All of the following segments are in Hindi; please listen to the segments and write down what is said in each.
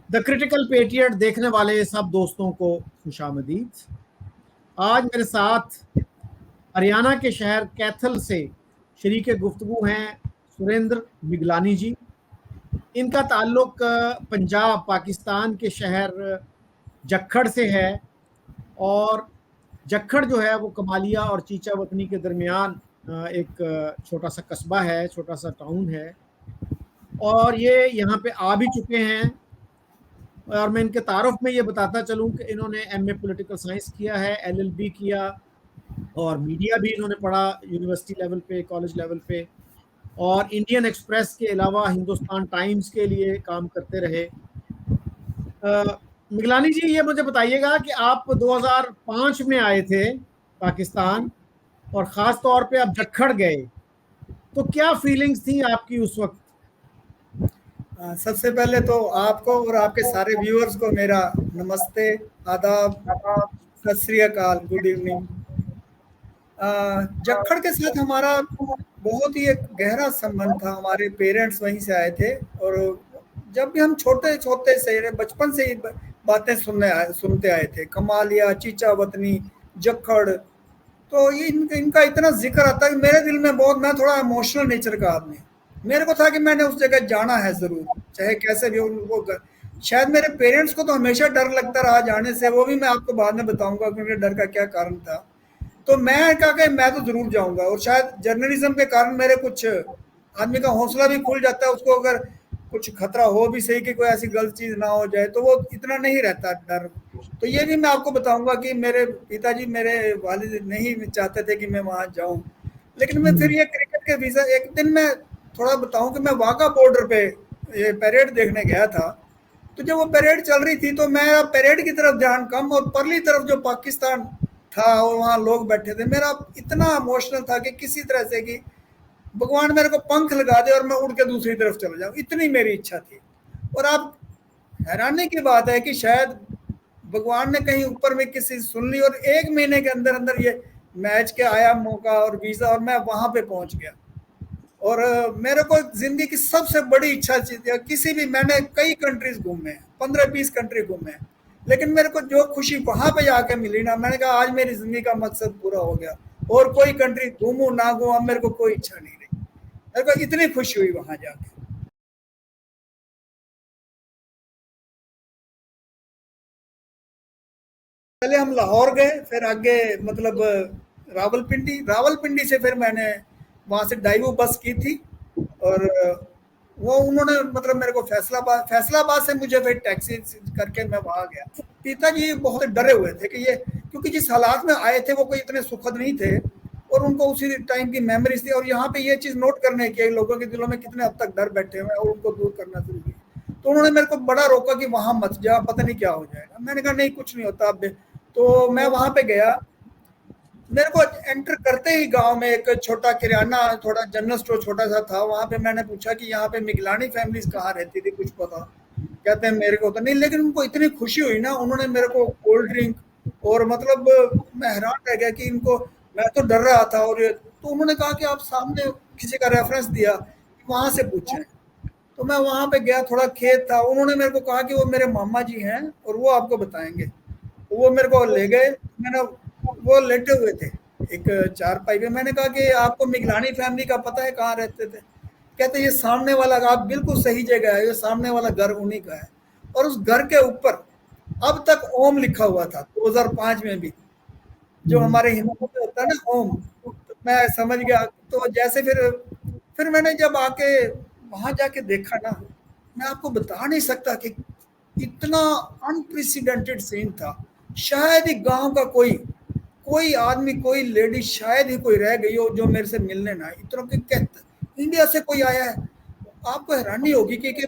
द क्रिटिकल पेट्रियट देखने वाले सब दोस्तों को खुशामदीद। आज मेरे साथ हरियाणा के शहर कैथल से शरीक गुफ्तगू हैं सुरेंद्र मिगलानी जी। इनका ताल्लुक पंजाब पाकिस्तान के शहर जक्खड़ से है और जक्खड़ जो है वो कमालिया और चीचा वतनी के दरमियान एक छोटा सा कस्बा है, छोटा सा टाउन है और ये यहाँ पे आ भी चुके हैं। और मैं इनके तारुफ में ये बताता चलूँ कि इन्होंने एमए पॉलिटिकल साइंस किया है, एलएलबी किया और मीडिया भी इन्होंने पढ़ा यूनिवर्सिटी लेवल पे, कॉलेज लेवल पे, और इंडियन एक्सप्रेस के अलावा हिंदुस्तान टाइम्स के लिए काम करते रहे। मिगलानी जी, ये मुझे बताइएगा कि आप 2005 में आए थे पाकिस्तान और ख़ास तौर पे आप जक्खड़ गए, तो क्या फीलिंग्स थी आपकी उस वक्त? सबसे पहले तो आपको और आपके सारे व्यूअर्स को मेरा नमस्ते, आदाब, सत श्री अकाल, गुड इवनिंग। जक्खड़ के साथ हमारा बहुत ही एक गहरा संबंध था। हमारे पेरेंट्स वहीं से आए थे और जब भी हम छोटे छोटे से बचपन से ही बातें सुनते आए थे, कमालिया, चीचा वतनी, जक्खड़, तो ये इनका इतना जिक्र आता है कि मेरे दिल में बहुत, मैं थोड़ा इमोशनल नेचर का आदमी, मेरे को था कि मैंने उस जगह जाना है जरूर, चाहे कैसे भी हो। शायद मेरे पेरेंट्स को तो हमेशा डर लगता रहा जाने से, वो भी मैं आपको बाद में बताऊंगा कि मेरे डर का क्या कारण था। तो मैं कहा कि मैं तो जरूर जाऊंगा और शायद जर्नलिज्म के कारण मेरे कुछ आदमी का हौसला भी खुल जाता है, उसको अगर कुछ खतरा हो भी सही कि कोई ऐसी गलत चीज ना हो जाए तो वो इतना नहीं रहता डर। तो ये भी मैं आपको बताऊंगा कि मेरे पिताजी, मेरे वालिद नहीं चाहते थे कि मैं वहां जाऊं, लेकिन मैं फिर ये क्रिकेट के वीजा, एक दिन मैं थोड़ा बताऊं कि मैं वाघा बॉर्डर पे ये परेड देखने गया था। तो जब वो परेड चल रही थी तो मेरा परेड की तरफ ध्यान कम और परली तरफ जो पाकिस्तान था और वहाँ लोग बैठे थे, मेरा इतना इमोशनल था कि किसी तरह से कि भगवान मेरे को पंख लगा दे और मैं उड़ के दूसरी तरफ चला जाऊं, इतनी मेरी इच्छा थी। और आप, हैरानी की बात है कि शायद भगवान ने कहीं ऊपर में किसी सुन ली और 1 महीने के अंदर अंदर ये मैच के आया मौका और वीजा और मैं वहां पे पहुंच गया। और मेरे को जिंदगी की सबसे बड़ी इच्छा थी, किसी भी, मैंने कई कंट्रीज घूमे हैं, 15-20 कंट्री घूमे हैं, लेकिन मेरे को जो खुशी वहां पे जाके मिली ना, मैंने कहा आज मेरी जिंदगी का मकसद पूरा हो गया। और कोई कंट्री घूमू ना घूमू, अब मेरे को कोई इच्छा नहीं रही। मेरे को इतनी खुशी हुई वहां जाके। पहले हम लाहौर गए, फिर आगे मतलब रावलपिंडी से फिर मैंने वहां से डाइवो बस की थी और वो उन्होंने मतलब मेरे को फैसलाबाद से मुझे फिर टैक्सी करके मैं वहां गया। पिताजी बहुत डरे हुए थे कि ये, क्योंकि जिस हालात में आए थे वो कोई इतने सुखद नहीं थे और उनको उसी टाइम की मेमोरीज थी। और यहाँ पे ये चीज नोट करने की, लोगों के दिलों में कितने हद तक डर बैठे हुए हैं और उनको दूर करना जरूरी है। तो उन्होंने मेरे को बड़ा रोका कि वहां मत जा, पता नहीं क्या हो जाएगा। मैंने कहा नहीं, कुछ नहीं होता। अब तो मैं वहां पे गया, मेरे को एंटर करते ही गांव में एक छोटा किराना, थोड़ा जनरल स्टोर छोटा सा था। वहां पे मैंने पूछा कि यहाँ पे मिगलानी फैमिलीज कहाँ रहती थी, कुछ पता? कहते हैं मेरे को तो नहीं, लेकिन उनको इतनी खुशी हुई ना, उन्होंने मेरे को कोल्ड ड्रिंक और मतलब मैं हैरान रह गया कि इनको, मैं तो डर रहा था। और तो उन्होंने कहा कि आप सामने किसी का रेफरेंस दिया, वहां से पूछे। तो मैं वहां पे गया, थोड़ा खेत था, उन्होंने मेरे को कहा कि वो मेरे मामा जी हैं और वो आपको बताएंगे। तो वो मेरे को ले गए। मैंने, वो लेटे हुए थे एक चारपाई पे। मैंने कहा कि आपको मिगलानी फैमिली का पता है, कहाँ रहते थे? कहते ये सामने वाला, आप बिल्कुल सही जगह है, ये सामने वाला घर उन्हीं का है। और उस घर के ऊपर अब तक ओम लिखा हुआ था, 2005 में भी, जो हमारे हिंदुओं में होता है ना ओम। तो मैं समझ गया। तो जैसे फिर मैंने जब आके वहां जाके देखा ना, मैं आपको बता नहीं सकता कि इतना अनप्रेसिडेंटेड सीन था। शायद ही गांव का कोई कोई आदमी, कोई लेडी, शायद ही कोई रह गई हो जो मेरे से मिलने ना आई। इतना कि कहते इंडिया से कोई आया है, आपको हैरानी होगी कि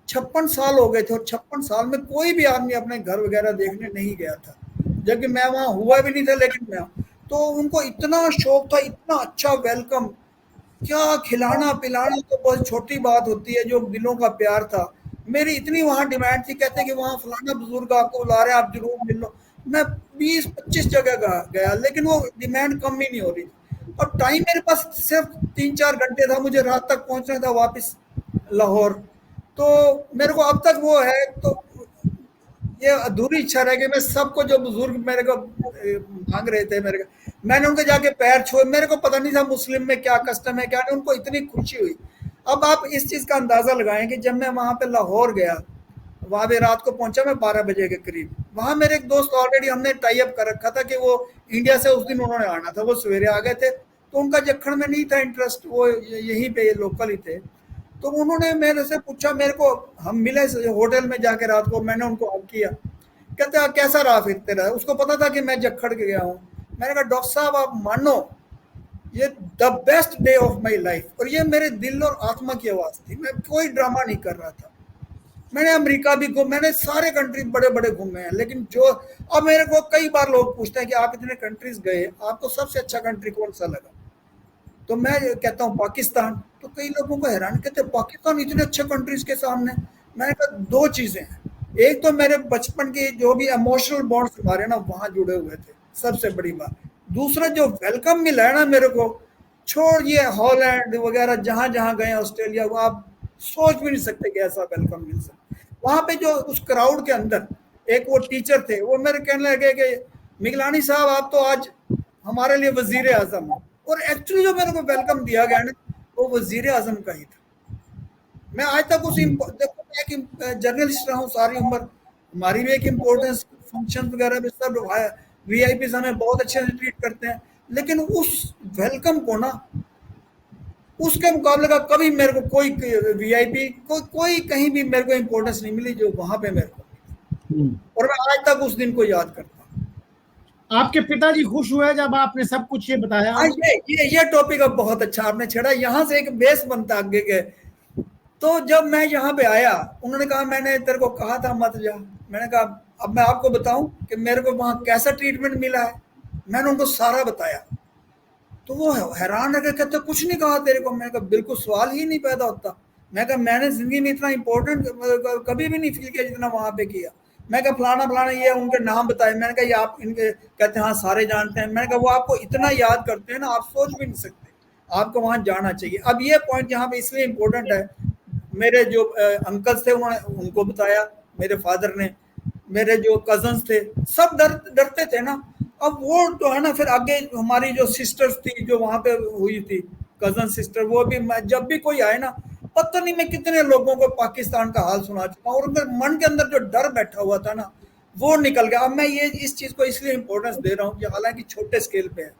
56 साल हो गए थे और 56 साल में कोई भी आदमी अपने घर वगैरह देखने नहीं गया था, जबकि मैं वहां हुआ भी नहीं था। लेकिन मैं, तो उनको इतना शौक था, इतना अच्छा वेलकम, क्या खिलाना पिलाना तो बहुत छोटी बात होती है, जो दिलों का प्यार था। मेरी इतनी वहां डिमांड थी, कहते कि वहां फलाना बुजुर्ग आपको बुला रहे हैं, आप जरूर मिल लो। मैं 20-25 जगह गया, लेकिन वो डिमांड कम ही नहीं हो रही। और टाइम मेरे पास सिर्फ 3-4 घंटे था, मुझे रात तक पहुंचना था वापस लाहौर। तो मेरे को अब तक वो है, तो ये अधूरी इच्छा रह गई। मैं सबको, जो बुजुर्ग मेरे को मांग रहे थे मेरे को, मैंने उनके जाके पैर छुए। मेरे को पता नहीं था मुस्लिम में क्या कस्टम है क्या नहीं, उनको इतनी खुशी हुई। अब आप इस चीज का अंदाजा लगाएं कि जब मैं वहां पे लाहौर गया, वहां पे रात को पहुंचा मैं 12 बजे के करीब। वहां मेरे एक दोस्त, ऑलरेडी हमने टाई अप कर रखा था कि वो इंडिया से उस दिन उन्होंने आना था, वो सवेरे आ गए थे, तो उनका जखड़ में नहीं था इंटरेस्ट, वो यहीं पे लोकल ही थे। तो उन्होंने मेरे से पूछा, मेरे को हम मिले होटल में जाके रात को, मैंने उनको हक किया। कहते हैं कैसा रहा फिर तेरा? उसको पता था कि मैं जखड़ के गया हूँ। मैंने कहा डॉक्टर साहब आप मानो, ये the best day of my life. और ये मेरे दिल और आत्मा की आवाज थी, मैं कोई ड्रामा नहीं कर रहा था। मैंने अमेरिका भी मैंने सारे कंट्री बड़े बड़े घूमे हैं, लेकिन जो अब मेरे को कई बार लोग पूछते हैं कि आप इतने कंट्रीज गए, आपको सबसे अच्छा कंट्री कौन सा लगा? तो मैं कहता हूँ पाकिस्तान। तो कई लोगों को हैरान कहते हैं पाकिस्तान इतने अच्छे कंट्रीज के सामने। मैंने कहा दो चीजें हैं, एक तो मेरे बचपन के जो भी इमोशनल बॉन्ड्स हमारे ना वहां जुड़े हुए थे, सबसे बड़ी बात। दूसरा जो वेलकम मिला है ना मेरे को, छोड़ ये हॉलैंड वगैरह जहां जहां गए, ऑस्ट्रेलिया, वो आप सोच भी नहीं सकते कि ऐसा वेलकम मिल सकता। वहां पे जो उस क्राउड के अंदर एक वो टीचर थे, वो मेरे कहने लगे कि मिगलानी साहब आप तो आज हमारे लिए वजीर आजम हो। और एक्चुअली जो मेरे को वेलकम दिया गया ना, वो वजीर आजम का ही था। मैं आज तक उस देखो, मैं एक जर्नलिस्ट रहा हूँ सारी उम्र, हमारी भी एक इम्पोर्टेंस फंक्शन वगैरह भी सब वीआईपी हमें बहुत अच्छे से ट्रीट करते हैं, लेकिन उस वेलकम को ना, उसके मुकाबले का कभी मेरे को कोई वीआईपी कोई कहीं भी मेरे को इम्पोर्टेंस नहीं मिली जो वहां पे मेरे को। और मैं आज तक उस दिन को याद करता हूँ। आपके पिताजी खुश हुए जब आपने सब कुछ ये बताया? हाँ, ये टॉपिक अब बहुत अच्छा आपने छेड़ा, यहाँ से एक बेस बनता आगे के। तो जब मैं यहाँ पे आया, उन्होंने कहा मैंने तेरे को कहा था मत जा। मैंने कहा अब मैं आपको बताऊं कि मेरे को वहां कैसा ट्रीटमेंट मिला है। मैंने उनको सारा बताया। तो वो हैरान रह के कहते कुछ नहीं कहा तेरे को? मैंने कहा बिल्कुल सवाल ही नहीं पैदा होता। मैं कहा मैंने जिंदगी में इतना इंपॉर्टेंट कभी भी नहीं फील किया जितना वहां पे किया। मैं कहा फलाना फलाना, ये उनके नाम बताए। मैंने कहा ये आप इनके, कहते हैं हाँ सारे जानते हैं। मैंने कहा वो आपको इतना याद करते हैं ना, आप सोच भी नहीं सकते, आपको वहां जाना चाहिए। अब ये पॉइंट यहाँ पे इसलिए इम्पोर्टेंट है, मेरे जो अंकल्स थे उन्होंने उनको बताया, मेरे फादर ने, मेरे जो कजन्स थे सब डरते थे ना। अब वो तो है ना, फिर आगे हमारी जो सिस्टर्स थी जो वहां पे हुई थी, कजन सिस्टर, वो भी जब भी कोई आए ना, पता नहीं मैं कितने लोगों को पाकिस्तान का हाल सुना चुका हूँ, और उनके मन के अंदर जो डर बैठा हुआ था ना, वो निकल गया। अब मैं ये इस चीज को इसलिए इंपॉर्टेंस दे रहा हूँ कि हालांकि छोटे स्केल पे है,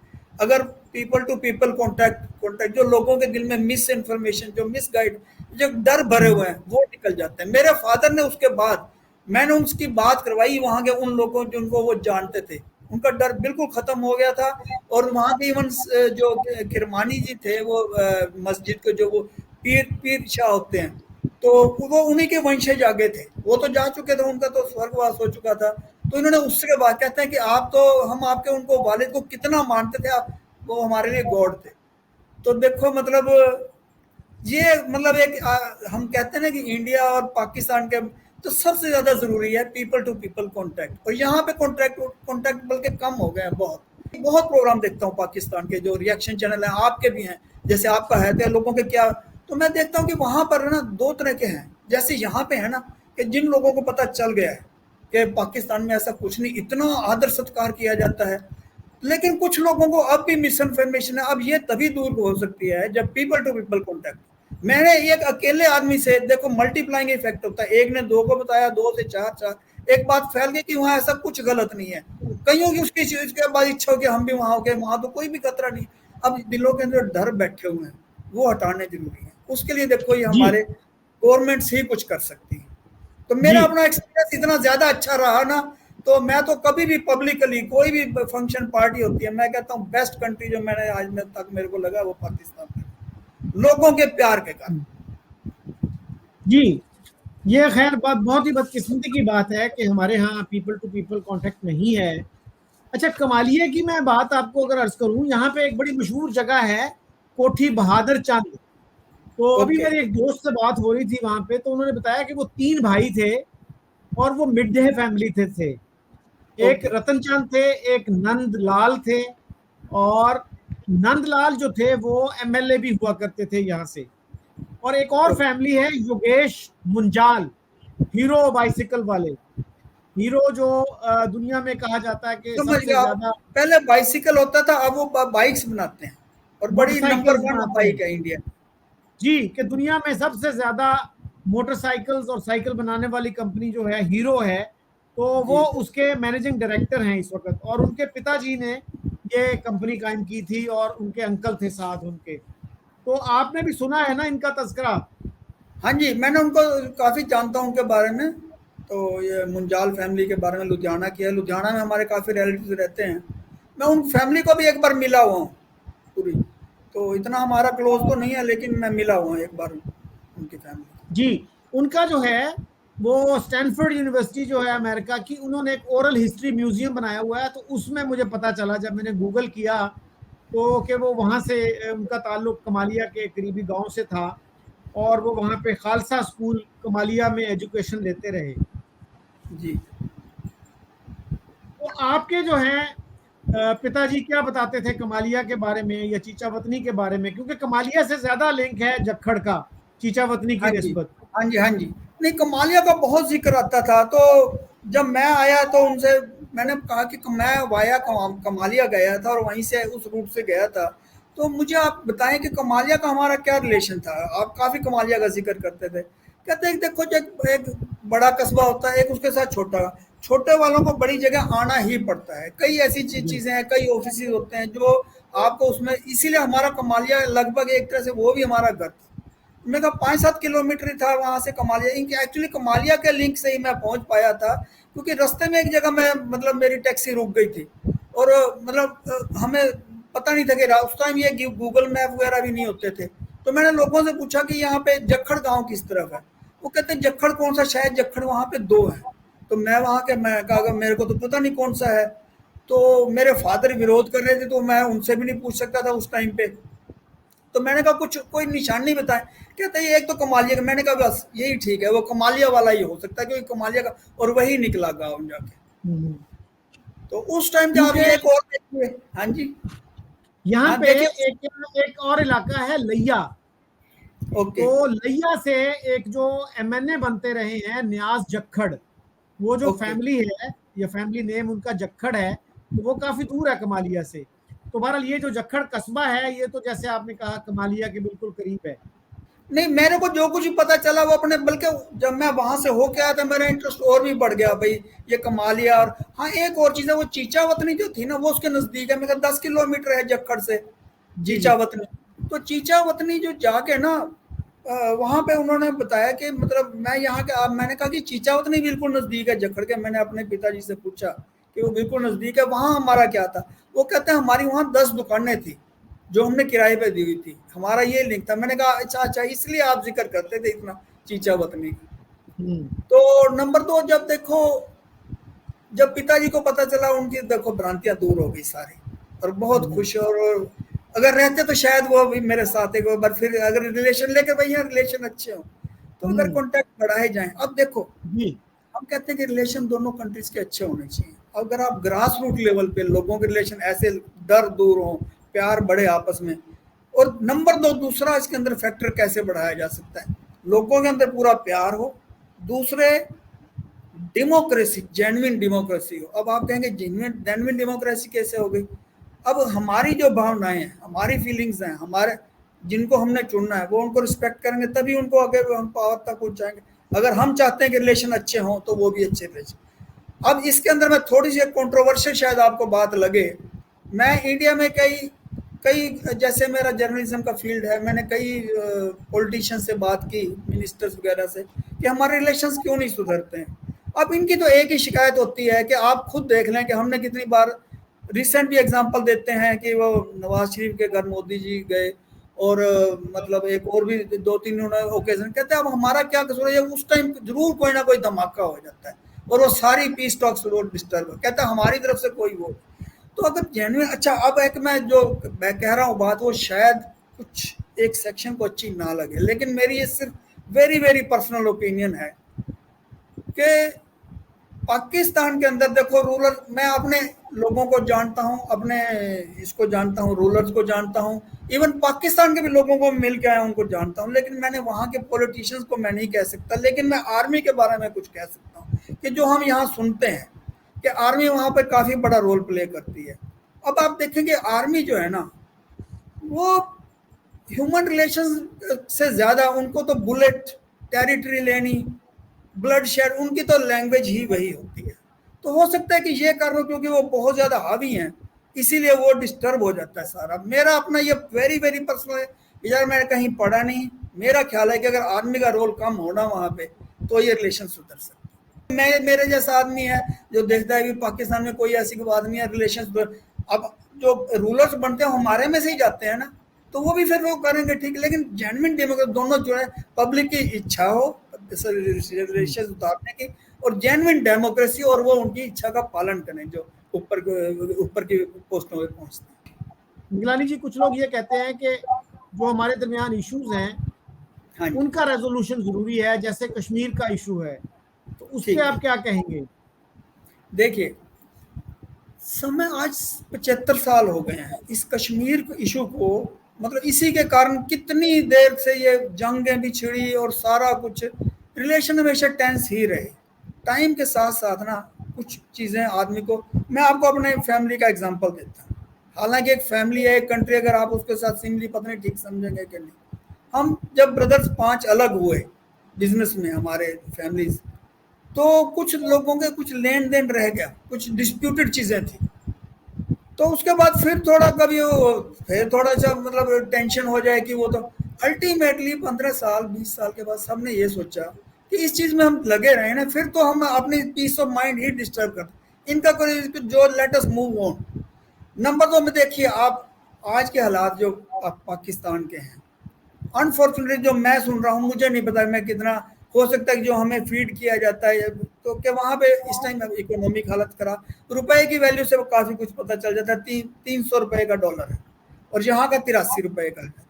अगर पीपल टू पीपल कॉन्टेक्ट जो लोगों के दिल में मिस इन्फॉर्मेशन, जो मिस गाइड, जो डर भरे हुए हैं, वो निकल जाते हैं। मेरे फादर ने उसके बाद मैंने उसकी बात करवाई वहां के उन लोगों जिनको वो जानते थे, उनका डर बिल्कुल खत्म हो गया था। और वहां के इवन जो किरमानी जी थे, वो मस्जिद के जो वो पीर शाह होते हैं, तो वो उन्हीं के वंशज आगे थे, वो तो जा चुके थे, उनका तो स्वर्गवास हो चुका था। तो इन्होंने उसके बाद कहते हैं कि आप तो, हम आपके उनको वालिद को कितना मानते थे, आप वो हमारे लिए गॉड थे। तो देखो मतलब ये मतलब एक हम कहते हैं ना कि इंडिया और पाकिस्तान के तो सबसे ज्यादा जरूरी है पीपल टू पीपल कांटेक्ट, और यहाँ पे कांटेक्ट बल्कि कम हो गए हैं। बहुत बहुत प्रोग्राम देखता हूँ पाकिस्तान के, जो रिएक्शन चैनल है, आपके भी हैं, जैसे आपका है, तो लोगों के क्या, तो मैं देखता हूँ कि वहां पर ना दो तरह के हैं। जैसे यहाँ पे है ना कि जिन लोगों को पता चल गया है कि पाकिस्तान में ऐसा कुछ नहीं, इतना आदर सत्कार किया जाता है, लेकिन कुछ लोगों को अब भी मिस इन्फॉर्मेशन है। अब ये तभी दूर हो सकती है जब पीपल टू पीपल कॉन्टेक्ट। मैंने एक अकेले आदमी से, देखो मल्टीप्लाइंग इफेक्ट होता है, एक ने दो को बताया, दो से चार, चार, एक बात फैल गई कि वहां ऐसा कुछ गलत नहीं है। कईयों की उसकी चीज के बाद इच्छा हो कि हम भी वहां हो गए, वहां तो कोई भी खतरा नहीं। अब दिलों के अंदर डर बैठे हुए हैं, वो हटाने जरूरी है। उसके लिए देखो ये हमारे गवर्नमेंट्स ही कुछ कर सकती है। तो मेरा अपना एक्सपीरियंस इतना ज्यादा अच्छा रहा ना, तो मैं तो कभी भी पब्लिकली कोई भी फंक्शन पार्टी होती है, मैं कहता हूँ बेस्ट कंट्री जो मैंने आज में तक मेरे को लगा वो पाकिस्तान है, लोगों के प्यार के कारण। जी, ये खैर बहुत ही बदकिस्मती की बात है कि हमारे यहाँ पीपल टू पीपल कांटेक्ट नहीं है। अच्छा, कमालिए की मैं बात आपको अगर अर्ज करूं, यहाँ पे एक बड़ी मशहूर जगह है कोठी बहादुर चंद। तो अभी मेरे एक दोस्त से बात हो रही थी वहां पे, तो उन्होंने बताया कि वो 3 भाई थे और वो मिड डे फैमिली थे। एक रतन चंद थे, एक नंदलाल थे, और नंदलाल जो थे वो एमएलए भी हुआ करते थे यहाँ से। और एक और फैमिली है योगेश मुंजाल, हीरो बाइसिकल वाले। हीरो जो दुनिया में कहा जाता है कि समझ सबसे गया आप। ज्यादा पहले बाइसिकल होता था, अब वो बाइक्स बनाते हैं और बड़ी नंबर मोटरसाइकिल्स 1 बनाते हैं। बाइक है इंडिया। जी, कि दुनिया में सबसे ज्यादा मोटरसाइकिल्स और साइकिल बनाने वाली कंपनी जो है हीरो है, तो वो जी उसके मैनेजिंग डायरेक्टर हैं इस वक्त। और उनके पिताजी ने ये कंपनी कायम की थी और उनके अंकल थे साथ उनके। तो आपने भी सुना है ना इनका तस्करा? हाँ जी, मैंने उनको काफ़ी जानता हूँ उनके बारे में। तो ये मुंजाल फैमिली के बारे में लुधियाना की है, लुधियाना में हमारे काफ़ी रिलेटिव रहते हैं। मैं उन फैमिली को भी एक बार मिला हुआ हूँ पूरी। तो इतना हमारा क्लोज तो नहीं है, लेकिन मैं मिला हुआ हूँ एक बार उनकी फैमिली। जी, उनका जो है वो स्टैनफोर्ड यूनिवर्सिटी जो है अमेरिका की, उन्होंने एक ओरल हिस्ट्री म्यूजियम बनाया हुआ है। तो उसमें मुझे पता चला जब मैंने गूगल किया तो कि वो वहाँ से उनका ताल्लुक कमालिया के करीबी गांव से था और वो वहाँ पे खालसा स्कूल कमालिया में एजुकेशन लेते रहे। जी। तो आपके जो हैं पिताजी क्या बताते थे कमालिया के बारे में या चीचावतनी के बारे में? क्योंकि कमालिया से ज्यादा लिंक है जखड़ का चीचावतनी की हाँ जी, निस्बत। हाँ जी, हाँ जी। नहीं, कमालिया का बहुत ज़िक्र आता था। तो जब मैं आया तो उनसे मैंने कहा कि मैं वाया कमालिया गया था और वहीं से उस रूट से गया था। तो मुझे आप बताएँ कि कमालिया का हमारा क्या रिलेशन था? आप काफ़ी कमालिया का ज़िक्र करते थे। कहते हैं कि देखो, जब एक बड़ा कस्बा होता है, एक उसके साथ छोटा। छोटे वालों को बड़ी जगह आना ही पड़ता है। कई ऐसी जी। चीज़ें हैं, कई ऑफिसेज़ होते हैं जो आपको उसमें, इसीलिए हमारा कमालिया लगभग एक तरह से वो भी हमारा घर था। मैंने कहा 5-7 किलोमीटर ही था वहाँ से कमालिया। इनकी एक्चुअली कमालिया के लिंक से ही मैं पहुँच पाया था, क्योंकि रास्ते में एक जगह मैं मतलब मेरी टैक्सी रुक गई थी और हमें पता नहीं था कि उस टाइम ये गूगल मैप वगैरह भी नहीं होते थे। तो मैंने लोगों से पूछा कि यहाँ पे जखड़ गांव किस तरफ है। वो कहते हैं जखड़ कौन सा, शायद जखड़ वहाँ पे दो है। तो मैं वहाँ के, मैं कहा मेरे को तो पता नहीं कौन सा है। तो मेरे फादर विरोध कर रहे थे, तो मैं उनसे भी नहीं पूछ सकता था उस टाइम पे। तो मैंने कहा कुछ कोई निशान नहीं बताए। कहते हैं एक तो कमालिया का। मैंने कहा बस यही ठीक है, वो कमालिया वाला ही हो सकता है, क्योंकि कमालिया का, और वही निकला गाँव जाके। हम्म। तो उस टाइम जब आप क्योंकि ये एक और देखिए। हाँ जी। यहाँ हाँ पे देखिए। एक एक और इलाका है लैया। ओके। तो लैया से एक जो एमएनए बनते रहे हैं न्याज जक्खड़, वो जो ओके। फैमिली है, ये फैमिली नेम उनका जक्खड़ है, तो वो काफी दूर है कमालिया से। तो बहरहाल ये जो जक्खड़ कस्बा है ये तो जैसे आपने कहा कमालिया के बिल्कुल करीब है। नहीं, मेरे को जो कुछ भी पता चला वो अपने, बल्कि जब मैं वहां से होके आया था मेरा इंटरेस्ट और भी बढ़ गया भाई, ये कमालिया। और हाँ, एक और चीज है, वो चीचा वतनी जो थी ना, वो उसके नजदीक है। मेरे 10 किलोमीटर है जक्खड़ से जी चीचा जी। वतनी। तो चीचा वतनी जो जाके ना, वहां पे उन्होंने बताया कि मतलब मैं यहाँ के, मैंने कहा कि चीचा वतनी बिल्कुल नजदीक है जखड़ के। मैंने अपने पिताजी से पूछा कि वो बिल्कुल नजदीक है, वहां हमारा क्या था? वो कहते हैं हमारी वहां 10 दुकानें थी जो हमने किराए पे दी हुई थी, हमारा ये लिंक था। मैंने कहा अच्छा अच्छा, इसलिए आप जिक्र करते थे इतना चीचा वतनी का। हम्म। तो नंबर 2, जब देखो, जब पिताजी को पता चला, उनकी देखो भ्रांतियां दूर हो गई सारी, और बहुत हम्म। खुश। और अगर रहते तो शायद वो भी मेरे साथ एक बार फिर, अगर रिलेशन लेके भैया रिलेशन अच्छे हो तो अगर हम्म। कॉन्टैक्ट बढ़ाए जाएं। अब देखो, जी। हम कहते हैं कि रिलेशन दोनों कंट्रीज के अच्छे होने चाहिए। अगर आप ग्रास रूट लेवल पे लोगों के रिलेशन ऐसे, डर दूर हो, प्यार बढ़े आपस में। और नंबर 2, दूसरा इसके अंदर फैक्टर कैसे बढ़ाया जा सकता है, लोगों के अंदर पूरा प्यार हो। दूसरे, डेमोक्रेसी, जेन्युइन डेमोक्रेसी हो। अब आप कहेंगे जेन्युइन जेन्युइन डेमोक्रेसी कैसे हो गई? अब हमारी जो भावनाएं हैं, हमारी फीलिंग्स हैं, हमारे जिनको हमने चुनना है वो उनको रिस्पेक्ट करेंगे, तभी उनको आगे हम पावर तक पहुंचाएंगे। अगर हम चाहते हैं कि रिलेशन अच्छे हों तो वो भी अच्छे रिलेशन। अब इसके अंदर मैं थोड़ी सी कंट्रोवर्शियल शायद आपको बात लगे। मैं इंडिया में कई कई जैसे मेरा जर्नलिज्म का फील्ड है, मैंने कई पॉलिटिशियन से बात की, मिनिस्टर्स वगैरह से, कि हमारे रिलेशंस क्यों नहीं सुधरते हैं। अब इनकी तो एक ही शिकायत होती है कि आप खुद देख लें कि हमने कितनी बार, रिसेंट भी एग्जांपल देते हैं कि वो नवाज शरीफ के घर मोदी जी गए, और मतलब एक और भी 2-3 ओकेजन। कहते हैं अब हमारा क्या कसूर है, उस टाइम जरूर कोई ना कोई धमाका हो जाता है और वो सारी पीस टॉक्स डिस्टर्ब। कहता है हमारी तरफ से कोई वो। तो अगर जेन्युइन, अच्छा अब एक मैं कह रहा हूँ बात, वो शायद कुछ एक सेक्शन को अच्छी ना लगे, लेकिन मेरी ये सिर्फ वेरी वेरी पर्सनल ओपिनियन है कि पाकिस्तान के अंदर देखो रूलर, मैं अपने लोगों को जानता हूं, अपने इसको जानता हूं, रूलर्स को जानता हूं, इवन पाकिस्तान के भी लोगों को मिल के आया उनको जानता हूं, लेकिन मैंने वहां के पॉलिटिशियंस को मैं नहीं कह सकता, लेकिन मैं आर्मी के बारे में कुछ कह सकता हूं कि जो हम यहाँ सुनते हैं कि आर्मी वहां पर काफी बड़ा रोल प्ले करती है। अब आप देखेंगे आर्मी जो है ना, वो ह्यूमन रिलेशन से ज्यादा उनको तो बुलेट, टेरिटरी लेनी, ब्लड शेड, उनकी तो लैंग्वेज ही वही होती है। तो हो सकता है कि ये कारण क्योंकि वो बहुत ज्यादा हावी हैं, इसीलिए वो डिस्टर्ब हो जाता है सारा। मेरा अपना ये वेरी वेरी पर्सनल है, यार मैंने कहीं पढ़ा नहीं, मेरा ख्याल है कि अगर आर्मी का रोल कम होना वहां पे तो ये रिलेशन सुधर सकते। मैं, मेरे जैसा आदमी है जो देखता है कि पाकिस्तान में कोई ऐसी आदमी है रिलेशन, अब जो रूलर्स बनते हैं हमारे में से ही जाते हैं ना, तो वो भी फिर वो करेंगे ठीक, लेकिन जेन्युइन डेमोक्रेसी दोनों जो है, पब्लिक की इच्छा हो रिलेशन उतारने की और जेन्युइन डेमोक्रेसी, और वो उनकी इच्छा का पालन करें जो ऊपर की पोस्टों पे पहुंचते हैं। गिलानी जी, कुछ लोग ये कहते हैं कि जो हमारे दरमियान इश्यूज हैं, हाँ जी, उनका रेजोल्यूशन जरूरी है, जैसे कश्मीर का इशू है, तो उस ठीक पे है। आप क्या कहेंगे? देखिए, समय आज 75 साल हो गए हैं इस कश्मीर इशू को, मतलब इसी के कारण कितनी देर से ये जंगें भी छिड़ी और सारा कुछ, रिलेशन हमेशा टेंस ही रहे। टाइम के साथ साथ ना कुछ चीज़ें आदमी को, मैं आपको अपने फैमिली का एग्जांपल देता हूँ। हालांकि एक फैमिली है, एक कंट्री, अगर आप उसके साथ सिमिली पता नहीं ठीक समझेंगे कि नहीं। हम जब ब्रदर्स 5 अलग हुए बिजनेस में हमारे फैमिलीज, तो कुछ लोगों के कुछ लेन देन रह गया, कुछ डिस्प्यूटेड चीज़ें थी, तो उसके बाद फिर थोड़ा कभी वो फिर थोड़ा सा मतलब टेंशन हो जाए कि वो, तो अल्टीमेटली 15 साल 20 साल के बाद सबने ये सोचा कि इस चीज में हम लगे रहे ना, फिर तो हम अपनी पीस ऑफ माइंड ही डिस्टर्ब करते, इनका कोई जो, let us move on. Number 2 में देखिए आप आज के हालात जो पाकिस्तान के हैं, अनफॉर्चुनेटली जो मैं सुन रहा हूँ, मुझे नहीं पता मैं कितना हो सकता है कि जो हमें फीड किया जाता है तो क्या वहाँ पे इस टाइम इकोनॉमिक हालत खराब, रुपए की वैल्यू से काफी कुछ पता चल जाता है। 300 रुपए का डॉलर है और यहाँ का 83 रुपए का है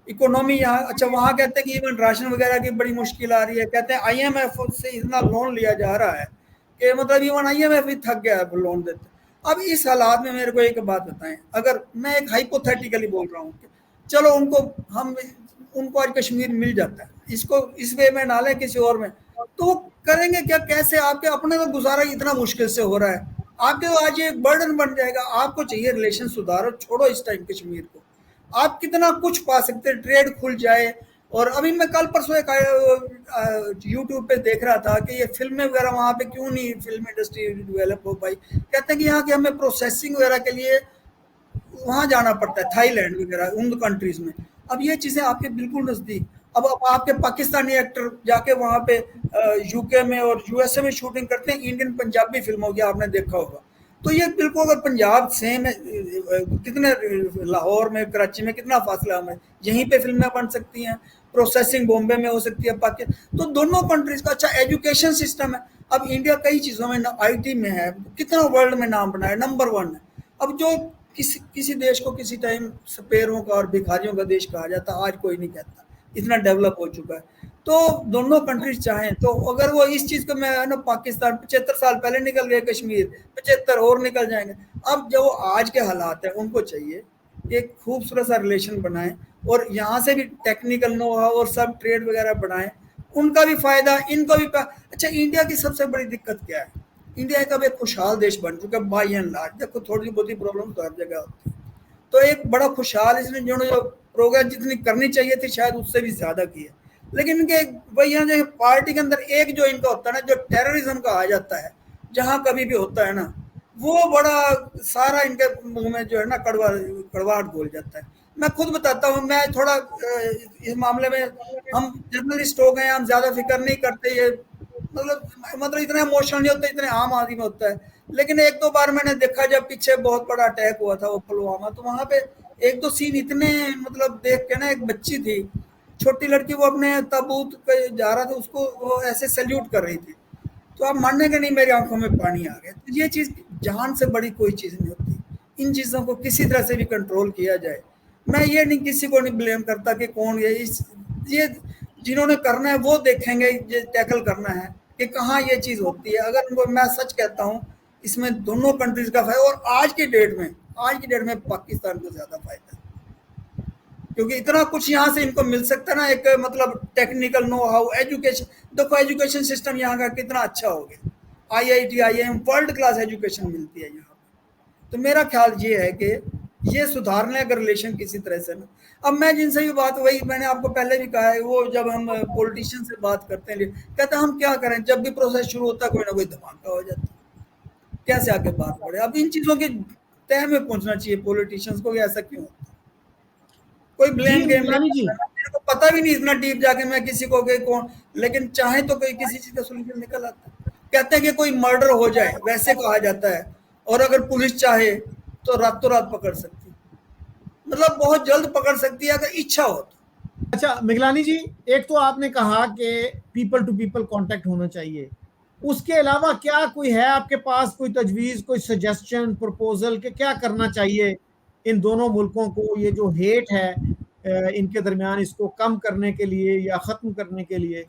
इकोनॉमी यहाँ। अच्छा, वहाँ कहते हैं कि इवन राशन वगैरह की बड़ी मुश्किल आ रही है, कहते हैं IMF से इतना लोन लिया जा रहा है कि मतलब इवन IMF भी थक गया है लोन देते। अब इस हालात में मेरे को एक बात बताएं, अगर मैं एक हाइपोथेटिकली बोल रहा हूँ, चलो उनको आज कश्मीर मिल जाता है, इसको इस वे में ना लें किसी और में, तो वो करेंगे क्या, कैसे? आपके अपने तो गुजारा इतना मुश्किल से हो रहा है, आपके तो आज ये एक बर्डन बन जाएगा। आपको चाहिए रिलेशन सुधारो, छोड़ो इस टाइम कश्मीर को, आप कितना कुछ पा सकते हैं, ट्रेड खुल जाए। और अभी मैं कल परसों एक यूट्यूब पे देख रहा था कि ये फिल्में वगैरह वहाँ पे क्यों नहीं फिल्म इंडस्ट्री डेवलप हो पाई, कहते हैं कि यहाँ की हमें प्रोसेसिंग वगैरह के लिए वहाँ जाना पड़ता है, थाईलैंड वगैरह उन कंट्रीज में। अब ये चीज़ें आपके बिल्कुल नज़दीक, अब आपके पाकिस्तानी एक्टर जाके वहाँ पे UK में और USA में शूटिंग करते हैं इंडियन पंजाबी फिल्मों की, आपने देखा होगा। तो ये बिल्कुल अगर पंजाब सेम है, कितने लाहौर में कराची में कितना फासला हमें, यहीं पे फिल्में बन सकती हैं, प्रोसेसिंग बॉम्बे में हो सकती है, पाकिस्तान, तो दोनों कंट्रीज का अच्छा एजुकेशन सिस्टम है। अब इंडिया कई चीज़ों में IT में है, कितना वर्ल्ड में नाम बना है, नंबर 1 है। अब जो किसी देश को किसी टाइम सपेरों का और भिखारियों का देश कहा जाता, आज कोई नहीं कहता, इतना डेवलप हो चुका है। तो दोनों कंट्रीज चाहें तो अगर वो इस चीज़ को, मैं ना पाकिस्तान 75 साल पहले निकल गए कश्मीर, 75 और निकल जाएंगे। अब जो आज के हालात हैं उनको चाहिए एक खूबसूरत सा रिलेशन बनाएं और यहाँ से भी टेक्निकल नो हाउ और सब ट्रेड वगैरह बढ़ाएं, उनका भी फायदा, इनको भी अच्छा, इंडिया की सबसे बड़ी दिक्कत क्या है, इंडिया का एक खुशहाल देश बन चुका है बाई एंड लार्ज, देखो थोड़ी बहुत ही प्रॉब्लम तो हर जगह होती है, तो एक बड़ा खुशहाल, इसने जो प्रोग्रेस जितनी करनी चाहिए थी शायद उससे भी ज्यादा की है। लेकिन इनके वही यहाँ जो पार्टी के अंदर एक जो इनका होता है ना, जो टेररिज्म का आ जाता है, जहाँ कभी भी होता है ना, वो बड़ा सारा इनके मुंह में जो है ना कड़वाहट घोल जाता है। मैं खुद बताता हूँ, मैं थोड़ा इस मामले में, हम जर्नलिस्ट हो गए, हम ज्यादा फिक्र नहीं करते, ये मतलब इतना इमोशनल नहीं होता, इतने आम आदमी में होता है। लेकिन 1-2 बार मैंने देखा, जब पीछे बहुत बड़ा अटैक हुआ था वो पुलवामा, तो वहां पे 1-2 सीन इतने मतलब देख के ना, एक बच्ची थी छोटी लड़की, वो अपने ताबूत पे जा रहा था, उसको वो ऐसे सैल्यूट कर रही थी, तो आप मानेंगे नहीं, मेरी आंखों में पानी आ गया। तो ये चीज जान से बड़ी कोई चीज नहीं होती, इन चीजों को किसी तरह से भी कंट्रोल किया जाए। मैं ये नहीं, किसी को नहीं ब्लेम करता कि कौन ये जिन्होंने करना है वो देखेंगे, ये टैकल करना है, कि कहाँ ये चीज़ होती है। अगर मैं सच कहता हूँ, इसमें दोनों कंट्रीज का फायदा, और आज की डेट में पाकिस्तान को ज़्यादा फायदा है, क्योंकि इतना कुछ यहाँ से इनको मिल सकता है ना, एक मतलब टेक्निकल नो हाउ, एजुकेशन। देखो एजुकेशन सिस्टम यहाँ का कितना अच्छा हो गया, IIT IIM world class education मिलती है यहाँ पे। तो मेरा ख्याल ये है कि ये सुधारने अगर रिलेशन किसी तरह से ना। अब मैं जिनसे भी बात, वही मैंने आपको पहले भी कहा है, वो जब हम पॉलिटिशियन से बात करते हैं, कहते हैं हम क्या करें, जब भी प्रोसेस शुरू होता है कोई ना कोई धमाका हो जाता है, कैसे आगे बात बढ़े। अब इन चीज़ों के तह में पहुंचना चाहिए पॉलिटिशियंस को कि ऐसा क्यों होता है। कोई जी ब्लेम गेम नहीं मिगलानी जी, करना, मेरे को पता भी नहीं इतना डीप जाके मैं किसी को कि कौन, लेकिन चाहे तो कोई किसी चीज का सोल्यूशन निकल आता है। कहते हैं कि कोई मर्डर हो जाए, वैसे कहा जाता है, और अगर पुलिस चाहे तो रातों रात पकड़ सकती है, मतलब बहुत जल्द पकड़ सकती है अगर इच्छा हो तो। अच्छा मिगलानी जी, एक तो आपने कहा कि पीपल टू पीपल कांटेक्ट होना चाहिए, उसके अलावा क्या कोई है आपके पास कोई तजवीज़, कोई सजेशन, प्रपोजल कि क्या करना चाहिए इन दोनों मुल्कों को, ये जो हेट है इनके दरमियान, इसको कम करने के लिए या ख़त्म करने के लिए?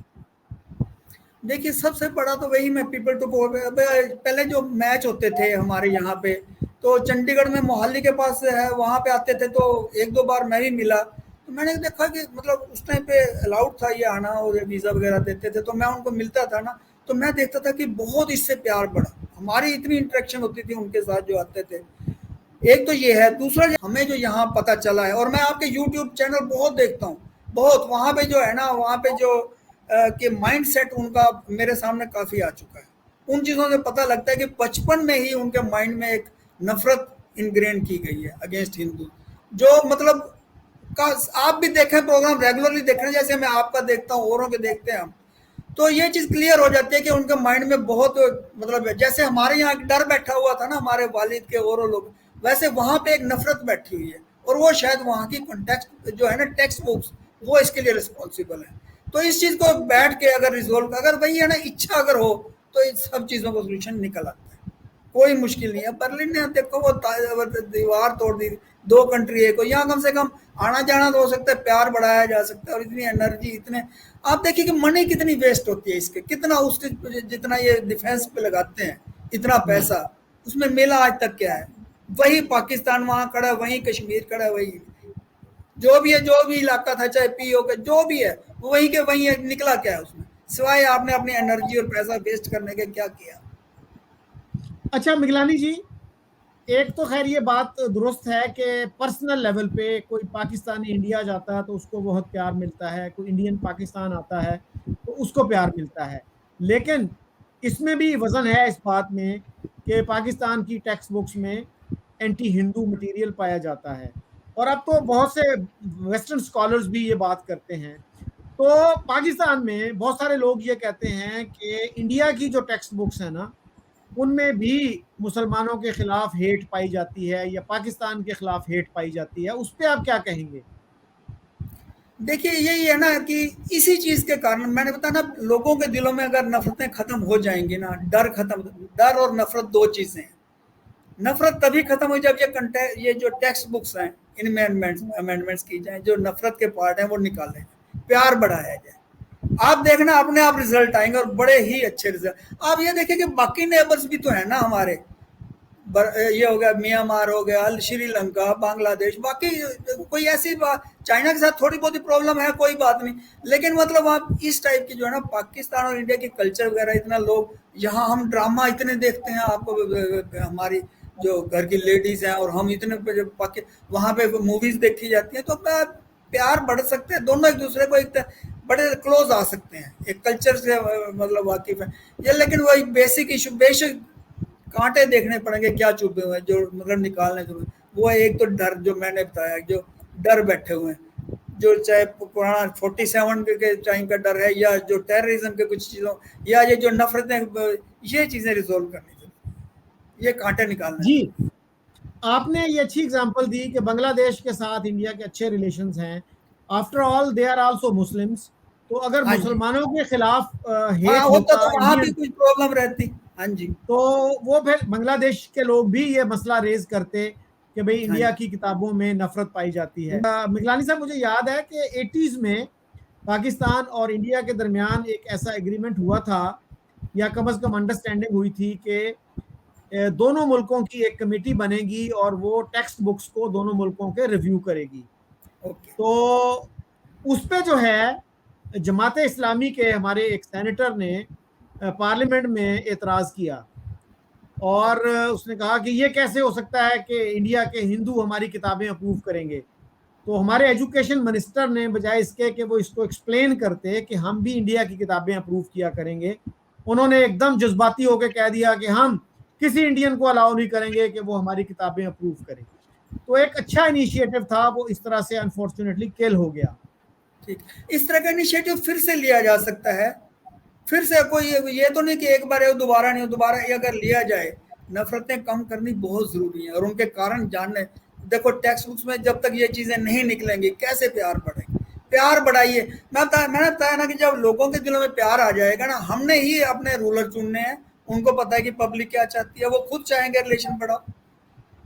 देखिए सबसे बड़ा तो वही, मैं पीपल टू पहले जो मैच होते थे हमारे यहाँ पे, तो चंडीगढ़ में मोहाली के पास है, वहाँ पे आते थे, तो एक दो बार मैं भी मिला, तो मैंने देखा कि मतलब उस टाइम पे अलाउड था ये आना, और वीज़ा वगैरह देते थे, तो मैं उनको मिलता था ना, तो मैं देखता था कि बहुत इससे प्यार बढ़ा, हमारी इतनी इंटरेक्शन होती थी उनके साथ जो आते थे। एक तो ये है, दूसरा हमें जो यहाँ पता चला है, और मैं आपके यूट्यूब चैनल बहुत देखता हूँ, बहुत, वहाँ पे जो है ना, वहाँ पे जो कि माइंड सेट उनका मेरे सामने काफ़ी आ चुका है। उन चीज़ों से पता लगता है कि बचपन में ही उनके माइंड में एक नफरत इनग्रेन की गई है अगेंस्ट हिंदू, जो मतलब का आप भी देखें, प्रोग्राम रेगुलरली देख रहे हैं, जैसे मैं आपका देखता हूँ, औरों के देखते हैं हम, तो ये चीज़ क्लियर हो जाती है कि उनके माइंड में बहुत, मतलब जैसे हमारे यहाँ डर बैठा हुआ था ना हमारे वालिद के और लोग, वैसे वहाँ पे एक नफरत बैठी हुई है, और वो शायद वहाँ की कॉन्टेक्स्ट जो है ना, टेक्स्ट बुक्स, वो इसके लिए रिस्पॉन्सिबल है। तो इस चीज़ को बैठ के अगर रिजोल्व, अगर वही है ना, इच्छा अगर हो, तो इन सब चीज़ों का सोल्यूशन निकल आता है, कोई मुश्किल नहीं है। बर्लिन ने देखो वो दीवार तोड़ दी, दो कंट्री है, कोई यहाँ कम से कम आना जाना तो हो सकता है, प्यार बढ़ाया जा सकता है, और इतनी एनर्जी, इतने आप देखिए कि मनी कितनी वेस्ट होती है इसके, कितना उसके जितना ये डिफेंस पे लगाते हैं इतना पैसा, उसमें मेला आज तक क्या है। वही पाकिस्तान वहाँ खड़ा है, वही कश्मीर खड़ा है, वही जो भी है, जो भी इलाका था, चाहे पीओ का जो भी है, वो वही के वही है, निकला क्या है उसमें, सिवाय आपने अपनी एनर्जी और पैसा वेस्ट करने के क्या किया। अच्छा मिगलानी जी, एक तो खैर ये बात दुरुस्त है कि पर्सनल लेवल पे कोई पाकिस्तानी इंडिया जाता है तो उसको बहुत प्यार मिलता है, कोई इंडियन पाकिस्तान आता है तो उसको प्यार मिलता है, लेकिन इसमें भी वज़न है इस बात में कि पाकिस्तान की टेक्स्ट बुक्स में एंटी हिंदू मटेरियल पाया जाता है, और अब तो बहुत से वेस्टर्न स्कॉलर्स भी ये बात करते हैं। तो पाकिस्तान में बहुत सारे लोग ये कहते हैं कि इंडिया की जो टेक्स्ट बुक्स हैं ना, उनमें भी मुसलमानों के खिलाफ हेट पाई जाती है या पाकिस्तान के खिलाफ हेट पाई जाती है, उस पे आप क्या कहेंगे? देखिए यही है ना कि इसी चीज के कारण मैंने बताया ना, लोगों के दिलों में अगर नफरतें खत्म हो जाएंगी ना, डर खत्म, डर और नफरत दो चीजें हैं। नफरत तभी खत्म हो जब ये जो टेक्स्ट बुक्स हैं इनमें अमेंडमेंट्स की जाए, जो नफरत के पार्ट हैं वो निकाले, प्यार बढ़ाया जाए। आप देखना अपने आप रिजल्ट आएंगे, और बड़े ही अच्छे रिजल्ट। आप ये देखिए कि बाकी नेबर्स भी तो है ना हमारे, ये हो गया म्यांमार, हो गया श्रीलंका, बांग्लादेश, बाकी कोई ऐसी बात, चाइना के साथ थोड़ी बहुत प्रॉब्लम है, कोई बात नहीं, लेकिन मतलब आप इस टाइप की जो है ना, पाकिस्तान और इंडिया की कल्चर वगैरह, इतना लोग यहाँ, हम ड्रामा इतने देखते हैं, आपको हमारी जो घर की लेडीज हैं और हम इतने वहाँ पे मूवीज देखी जाती हैं, तो प्यार बढ़ सकते हैं, दोनों एक दूसरे को एक बड़े क्लोज आ सकते हैं, एक कल्चर से मतलब वाकिफ है ये। लेकिन वही बेसिक इशू, बेसिक कांटे देखने पड़ेंगे क्या चुभे हुए हैं, जो मतलब निकालने के, वो है एक तो डर, जो मैंने बताया, जो डर बैठे हुए हैं, जो चाहे पुराना 47 के टाइम का डर है, या जो टेररिज्म के कुछ चीज़ों, या ये जो नफरतें, ये चीज़ें रिजोल्व करनी चाहिए, ये कांटे निकालने जी, हैं। आपने ये अच्छी एग्जांपल दी कि बांग्लादेश के साथ इंडिया के अच्छे रिलेशंस हैं, after all they are also Muslims, तो अगर हाँ जी, मुसलमानों के खिलाफ हाँ हेट होता होता तो वहाँ भी इंडियन, कुछ प्रॉब्लम रहती। हाँ जी, तो वो फिर बांग्लादेश के लोग भी ये मसला रेज करते कि भाई हाँ इंडिया जी, की किताबों में नफरत पाई जाती है। मिगलानी साहब, मुझे याद है कि 80s में पाकिस्तान और इंडिया के दरमियान एक ऐसा एग्रीमेंट हुआ था या कम से कम अंडरस्टैंडिंग हुई थी कि दोनों मुल्कों की एक कमेटी बनेगी और वो टेक्स्ट बुक्स को दोनों मुल्कों के रिव्यू करेगी। तो उस पे जो है जमाते इस्लामी के हमारे एक सेनेटर ने पार्लियामेंट में एतराज़ किया और उसने कहा कि ये कैसे हो सकता है कि इंडिया के हिंदू हमारी किताबें अप्रूव करेंगे। तो हमारे एजुकेशन मिनिस्टर ने बजाय इसके कि वो इसको एक्सप्लेन करते कि हम भी इंडिया की किताबें अप्रूव किया करेंगे, उन्होंने एकदम जज्बाती होकर कह दिया कि हम किसी इंडियन को अलाउ नहीं करेंगे कि वो हमारी किताबें अप्रूव करें। तो एक अच्छा इनिशिएटिव था, वो इस तरह से अनफॉर्चुनेटली किल हो गया। ठीक, इस तरह का इनिशिएटिव फिर से लिया जा सकता है, फिर से कोई ये तो नहीं कि एक बार दोबारा नहीं, दोबारा अगर लिया जाए। नफरतें कम करनी बहुत जरूरी है और उनके कारण जानने। देखो टेक्स्ट बुक्स में जब तक ये चीजें नहीं निकलेंगी कैसे प्यार बढ़ेगा? प्यार बढ़ाइए। मैंने बताया ना कि जब लोगों के दिलों में प्यार आ जाएगा ना, हमने ही अपने रूलर चुनने हैं, उनको पता है कि पब्लिक क्या चाहती है, वो खुद चाहेंगे रिलेशन बढ़ाओ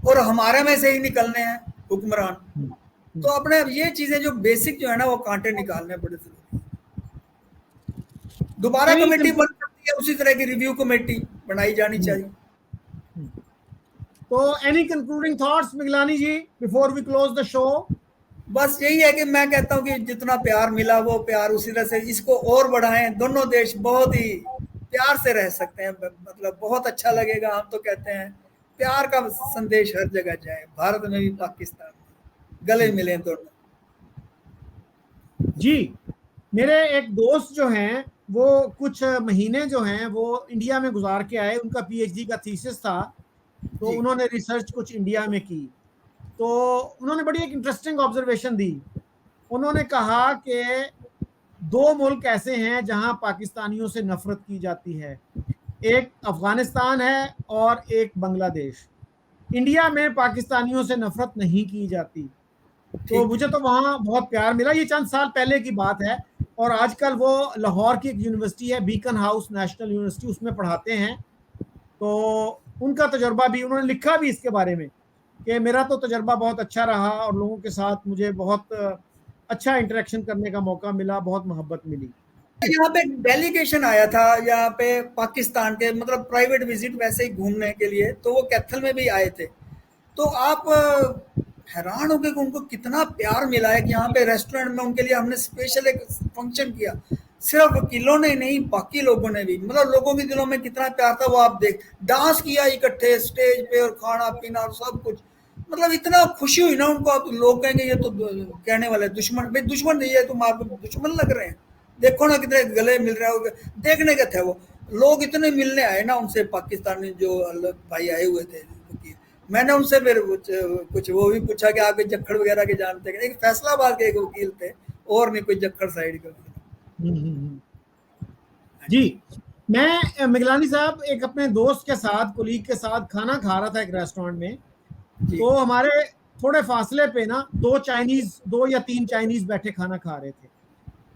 और हमारे में से ही निकलने हैं हुक्मरान। तो अपने ये चीजें जो बेसिक जो है ना वो कांटे निकालने बड़े जरूरी है। दोबारा कमेटी बन सकती है, उसी तरह की रिव्यू कमेटी बनाई जानी चाहिए। तो any concluding thoughts Miglani ji before we close the show? बस यही है कि मैं कहता हूँ कि जितना प्यार मिला वो प्यार उसी तरह से इसको और बढ़ाएं। दोनों देश बहुत ही प्यार से रह सकते हैं, मतलब बहुत अच्छा लगेगा। हम तो कहते हैं प्यार का संदेश हर जगह जाए, भारत में भी पाकिस्तान में, गले मिले दोनों। जी, मेरे एक दोस्त जो हैं वो कुछ महीने जो हैं वो इंडिया में गुजार के आए, उनका पीएचडी का थीसिस था, तो उन्होंने रिसर्च कुछ इंडिया में की। तो उन्होंने बड़ी एक इंटरेस्टिंग ऑब्जर्वेशन दी। उन्होंने कहा कि दो मुल्क ऐसे हैं जहां पाकिस्तानियों से नफरत की जाती है, एक अफगानिस्तान है और एक बांग्लादेश। इंडिया में पाकिस्तानियों से नफरत नहीं की जाती। तो मुझे तो वहाँ बहुत प्यार मिला। ये चंद साल पहले की बात है और आजकल वो लाहौर की एक यूनिवर्सिटी है, बीकन हाउस नेशनल यूनिवर्सिटी, उसमें पढ़ाते हैं। तो उनका तजर्बा भी, उन्होंने लिखा भी इसके बारे में कि मेरा तो तजर्बा बहुत अच्छा रहा और लोगों के साथ मुझे बहुत अच्छा इंटरेक्शन करने का मौका मिला, बहुत मोहब्बत मिली। यहाँ पे डेलीगेशन आया था यहाँ पे पाकिस्तान के, मतलब प्राइवेट विजिट वैसे ही घूमने के लिए, तो वो कैथल में भी आए थे। तो आप हैरान हो गए कि उनको कितना प्यार मिला है कि यहाँ पे रेस्टोरेंट में उनके लिए हमने स्पेशल एक फंक्शन किया। सिर्फ वकीलों ने नहीं, बाकी लोगों ने भी, मतलब लोगों के दिलों में कितना प्यार था वो आप देख। डांस किया इकट्ठे स्टेज पे और खाना पीना और सब कुछ, मतलब इतना खुशी हुई ना उनको। आप लोग कहेंगे ये तो कहने वाले दुश्मन, भाई दुश्मन नहीं है, तुम आप दुश्मन लग रहे हैं। देखो ना कितने गले मिल रहे हो, देखने के थे वो लोग, इतने मिलने आए ना उनसे, पाकिस्तानी जो भाई आए हुए थे। मैंने उनसे फिर कुछ वो भी पूछा कि आप जक्खड़ वगैरह के जानते हैं? एक फैसलाबाद के एक वकील थे और नहीं कोई जक्खड़ साइड के। जी, मैं मिगलानी साहब एक अपने दोस्त के साथ, कुलीग के साथ खाना खा रहा था एक रेस्टोरेंट में। तो हमारे थोड़े फासले पे ना दो या तीन चाइनीज बैठे खाना खा रहे थे।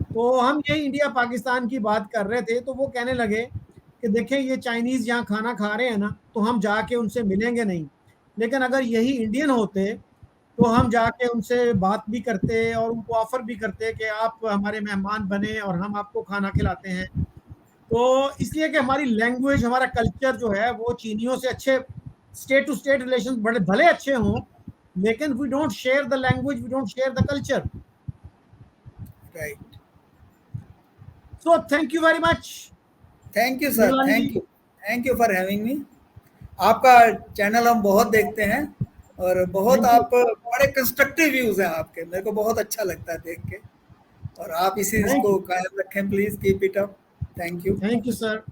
तो हम यही इंडिया पाकिस्तान की बात कर रहे थे, तो वो कहने लगे कि देखें ये चाइनीज यहाँ खाना खा रहे हैं ना, तो हम जाके उनसे मिलेंगे नहीं, लेकिन अगर यही इंडियन होते तो हम जाके उनसे बात भी करते और उनको ऑफर भी करते कि आप हमारे मेहमान बने और हम आपको खाना खिलाते हैं। तो इसलिए कि हमारी लैंग्वेज, हमारा कल्चर जो है वो चीनियों से अच्छे, स्टेट टू स्टेट रिलेशन बड़े भले अच्छे हों, लेकिन we don't share the language, we don't share the culture. Right. So thank you very much. Thank you sir, thank you for having me. आपका चैनल हम बहुत देखते हैं और बहुत आप बड़े कंस्ट्रक्टिव व्यूज हैं आपके, मेरे को बहुत अच्छा लगता है देख के। और आप इसी को कायम रखें, please keep it up. Thank you sir.